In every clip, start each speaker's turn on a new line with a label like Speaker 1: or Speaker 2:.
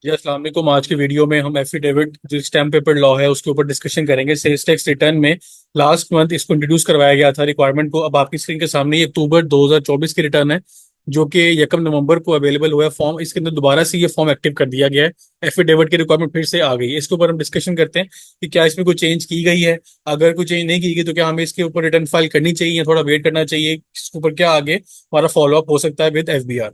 Speaker 1: जी अस्सलाम वालेकुम। आज की वीडियो में हम एफिडेविट जो स्टैम्प पेपर लॉ है उसके ऊपर डिस्कशन करेंगे। सेल्स टैक्स रिटर्न में लास्ट मंथ इसको इंट्रोड्यूस करवाया गया था रिक्वायरमेंट को। अब आपकी स्क्रीन के सामने ये अक्टूबर 2024 की रिटर्न है जो कि 1 नवंबर को अवेलेबल हुआ है फॉर्म। इसके अंदर दोबारा से ये फॉर्म एक्टिव कर दिया गया है। एफिडेविट की रिक्वायरमेंट फिर से आ गई है। इसके ऊपर हम डिस्कशन करते हैं कि क्या इसमें कोई चेंज की गई है। अगर कोई चेंज नहीं की गई तो क्या हमें इसके ऊपर रिटर्न फाइल करनी चाहिए या थोड़ा वेट करना चाहिए, इसके ऊपर क्या आगे हमारा फॉलोअप हो सकता है विद एफबीआर।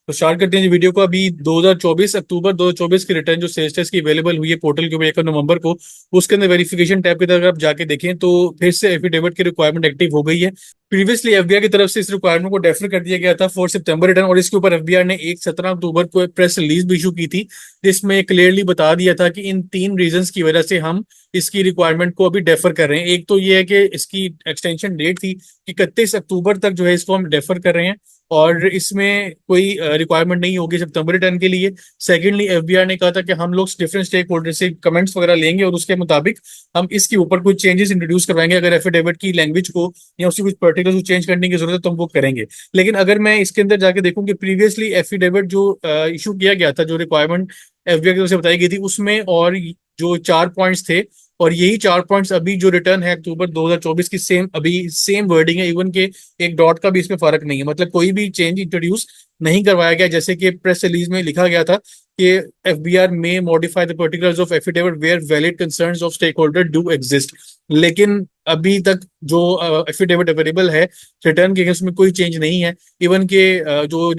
Speaker 1: तो स्टार्ट करते हैं जी वीडियो को। अभी 2024 अक्टूबर 2024 की रिटर्न जो सेल्स टैक्स की अवेलेबल हुई है पोर्टल के ऊपर 1 नवंबर को, उसके अंदर वेरिफिकेशन टैब की तरफ अगर आप जाके देखें तो फिर से एफिडेविट की रिक्वायरमेंट एक्टिव हो गई है। प्रीवियसली एफबीआर की तरफ से इस रिक्वायरमेंट को डेफर कर दिया गया था 4 सितंबर रिटर्न, और इसके ऊपर एफबीआर ने 1 17 अक्टूबर को एक प्रेस रिलीज भी इशू की थी जिसमें क्लियरली बता दिया था कि इन 3 रीजंस की वजह से हम इसकी रिक्वायरमेंट को अभी डेफर कर रहे हैं। एक तो ये है कि इसकी एक्सटेंशन डेट थी कि 31 अक्टूबर तक जो है इसको हम डेफर कर रहे हैं और इसमें कोई रिक्वायरमेंट नहीं होगी सितंबर रिटर्न के लिए। सेकेंडली एफबीआर ने कहा था कि हम लोग डिफरेंट स्टेक होल्डर से कमेंट्स वगैरह लेंगे और उसके मुताबिक हम इसके ऊपर कुछ चेंजेस इंट्रोड्यूस करवाएंगे। अगर एफिडेविट की लैंग्वेज को या उसकी कुछ पर्टिकुलर चेंज करने की जरूरत है तो हम वो करेंगे। लेकिन अगर मैं इसके अंदर जाके देखूं कि प्रीवियसली एफिडेविट जो इशू किया गया था, जो रिक्वायरमेंट एफबीआई की तरफ से बताई गई थी उसमें और जो 4 पॉइंट्स थे, और यही 4 पॉइंट्स अभी जो रिटर्न है अक्टूबर 2024 की सेम अभी सेम वर्डिंग है। इवन के एक डॉट का भी इसमें फर्क नहीं है, मतलब कोई भी चेंज इंट्रोड्यूस नहीं करवाया गया। जैसे कि प्रेस रिलीज में लिखा गया था कि एफबीआर में modify the particulars of affidavit where valid concerns of stakeholder do exist. लेकिन अभी तक जो एफिडेविट अवेलेबल है रिटर्न के केस में कोई चेंज नहीं है। इवन के जो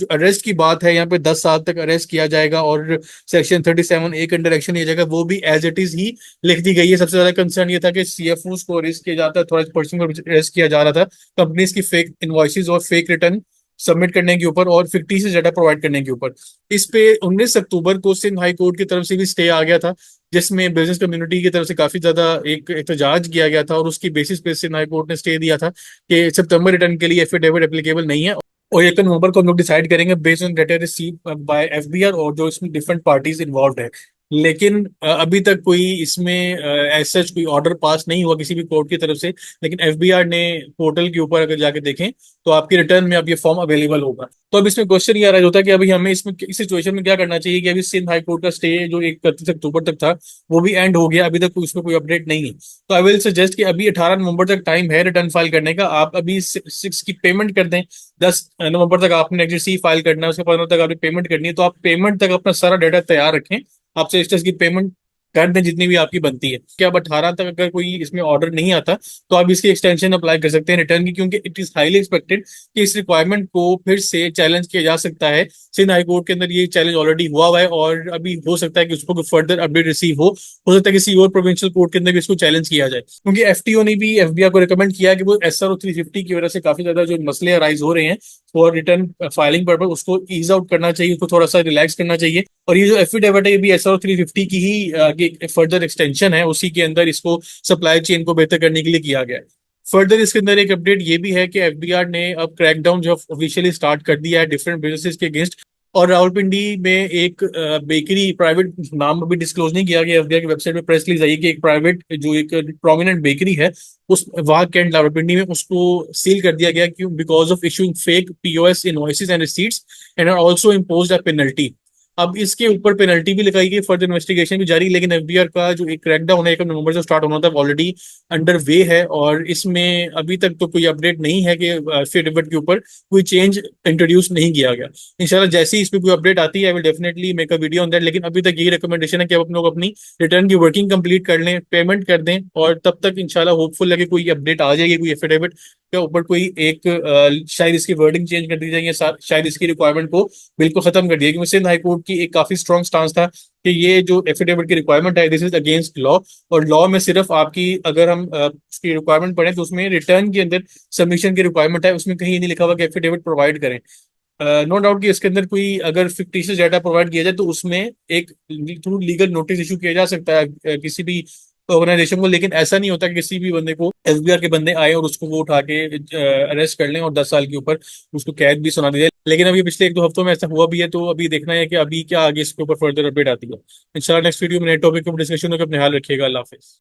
Speaker 1: अरेस्ट की बात है, यहाँ पे 10 साल तक अरेस्ट किया जाएगा और सेक्शन 37A के अंडर एक्शन लिया जाएगा, वो भी एज इट इज ही लिख दी गई है। सबसे ज्यादा कंसर्न ये था कि सीएफओस को अरेस्ट किया जाता है, थोड़ा पर्सन को अरेस्ट किया जा रहा था कंपनीज की फेक इनवॉइसेस और फेक रिटर्न सबमिट करने के ऊपर और फिक्टिशियस डाटा प्रोवाइड करने के ऊपर। इस पे 19 अक्टूबर को सिंध हाई कोर्ट की तरफ से भी स्टे आ गया था जिसमें बिजनेस कम्युनिटी की तरफ से काफी ज्यादा एक एहतजाज किया गया था, और उसकी बेसिस पे सिंध हाई कोर्ट ने स्टे दिया था कि सितंबर रिटर्न के लिए एफिडेविट एप्लीकेबल नहीं है। और 1 नवंबर को हम लोग डिसाइड करेंगे based on data receive by FBR और जो इसमें डिफरेंट पार्टीज इन्वॉल्व है। लेकिन अभी तक कोई इसमें एज सच कोई ऑर्डर पास नहीं हुआ किसी भी कोर्ट की तरफ से। लेकिन एफबीआर ने पोर्टल के ऊपर अगर जाके देखें तो आपकी रिटर्न में अब ये फॉर्म अवेलेबल होगा। तो अब इसमें क्वेश्चन ये आ रहा होता है कि अभी हमें इसमें इस सिचुएशन में क्या करना चाहिए कि अभी सिंध हाई कोर्ट का स्टे जो 31 अक्टूबर तक था वो भी एंड हो गया, अभी तक उसमें कोई अपडेट नहीं है। तो आई विल सजेस्ट कि अभी 18 नवंबर तक टाइम है रिटर्न फाइल करने का। आप अभी 6 की पेमेंट कर दें। 10 नवंबर तक आपने एग्जिट फाइल करना है, उसके 15 तक आपने पेमेंट करनी है। तो आप पेमेंट तक अपना सारा डाटा तैयार रखें। आपसे स्टेटस की पेमेंट कर दें जितनी भी आपकी बनती है। कि अब 18 तक अगर कोई इसमें ऑर्डर नहीं आता तो आप इसकी एक्सटेंशन अप्लाई कर सकते हैं रिटर्न की, क्योंकि इट इज हाईली एक्सपेक्टेड कि इस रिक्वायरमेंट को फिर से चैलेंज किया जा सकता है। सिंध हाई कोर्ट के अंदर ये चैलेंज ऑलरेडी हुआ हुआ है और अभी हो सकता है कि उसको फर्दर अपडेट रिसीव हो सकता है किसी और प्रोविंशियल कोर्ट के अंदर भी इसको चैलेंज किया जाए, क्योंकि एफटीओ ने भी एफबीआई को रिकमेंड किया कि वो एसआरओ 350 की वजह से काफी ज्यादा जो मसले अराइज हो रहे हैं फॉर रिटर्न फाइलिंग पर्पज, उसको ईज आउट करना चाहिए, उसको थोड़ा सा रिलैक्स करना चाहिए। और ये जो एफिडेविट है ये भी एसआरओ 350 की ही फर्दर एक्सटेंशन है, उसी के अंदर इसको सप्लाई चेन को बेहतर करने के लिए किया गया है। फर्दर इसके अंदर एक अपडेट ये भी है कि एफबीआर ने अब क्रैकडाउन जो ऑफिशियली स्टार्ट कर दिया है डिफरेंट बिजनेसेस के अगेंस्ट। और रावलपिंडी में एक बेकरी प्राइवेट, नाम अभी डिस्क्लोज नहीं किया गया, एफबीआई की वेबसाइट पे प्रेस रिलीज आई कि एक प्राइवेट जो एक प्रोमिनेंट बेकरी है उस वहां कैंट रावलपिंडी में उसको सील कर दिया गया क्यों, because of issuing fake POS invoices and receipts and are also imposed a penalty. अब इसके ऊपर पेनल्टी भी लगाई गई, फर्दर इन्वेस्टिगेशन भी जारी। लेकिन एफबीआर का जो एक क्रैकडाउन है 1 नवंबर से स्टार्ट होना था ऑलरेडी अंडर वे है, और इसमें अभी तक तो कोई अपडेट नहीं है कि एफिडेविट के ऊपर कोई चेंज इंट्रोड्यूस नहीं किया गया। इंशाल्लाह जैसे ही इसमें कोई अपडेट आती है I will definitely make a video on that. लेकिन अभी तक यही रिकमेंडेशन है कि आप लोग अपनी रिटर्न की वर्किंग कंप्लीट कर लें, पेमेंट कर दें, और तब तक इंशाल्लाह होपफुल है कि कोई अपडेट आ जाएगी, कोई एफिडेविट के ऊपर कोई एक शायद इसकी वर्डिंग चेंज कर दी जाएगी, शायद इसकी रिक्वायरमेंट को बिल्कुल खत्म कर दिया। क्योंकि सिंध हाई कोर्ट की एक काफी स्ट्रॉन्ग स्टांस था कि ये जो एफिडेविट की रिक्वायरमेंट है दिस इज अगेंस्ट लॉ। और लॉ में सिर्फ आपकी अगर हम उसकी रिक्वायरमेंट पढ़ें तो उसमें रिटर्न के अंदर सबमिशन की रिक्वायरमेंट है, उसमें कहीं नहीं लिखा हुआ कि एफिडेविट प्रोवाइड करें। नो डाउट कि इसके अंदर कोई अगर फिक्टिशियस डाटा प्रोवाइड किया जाए तो उसमें एक थ्रू लीगल नोटिस इशू किया जा सकता है किसी भी ऑर्गेनाइजेशन को। लेकिन ऐसा नहीं होता कि किसी भी बंदे को एफबीआर के बंदे आए और उसको वो उठा के अरेस्ट कर लें और 10 साल के ऊपर उसको कैद भी सुना दी जाए। लेकिन अभी पिछले 1 2 हफ्तों में ऐसा हुआ भी है, तो अभी देखना है कि अभी क्या आगे इसके ऊपर फर्दर अपडेट आती है। इंशाल्लाह नेक्स्ट वीडियो में नए टॉपिक के ऊपर डिस्कशन होकर अपने हाल रखिएगा। अल्लाह हाफिज।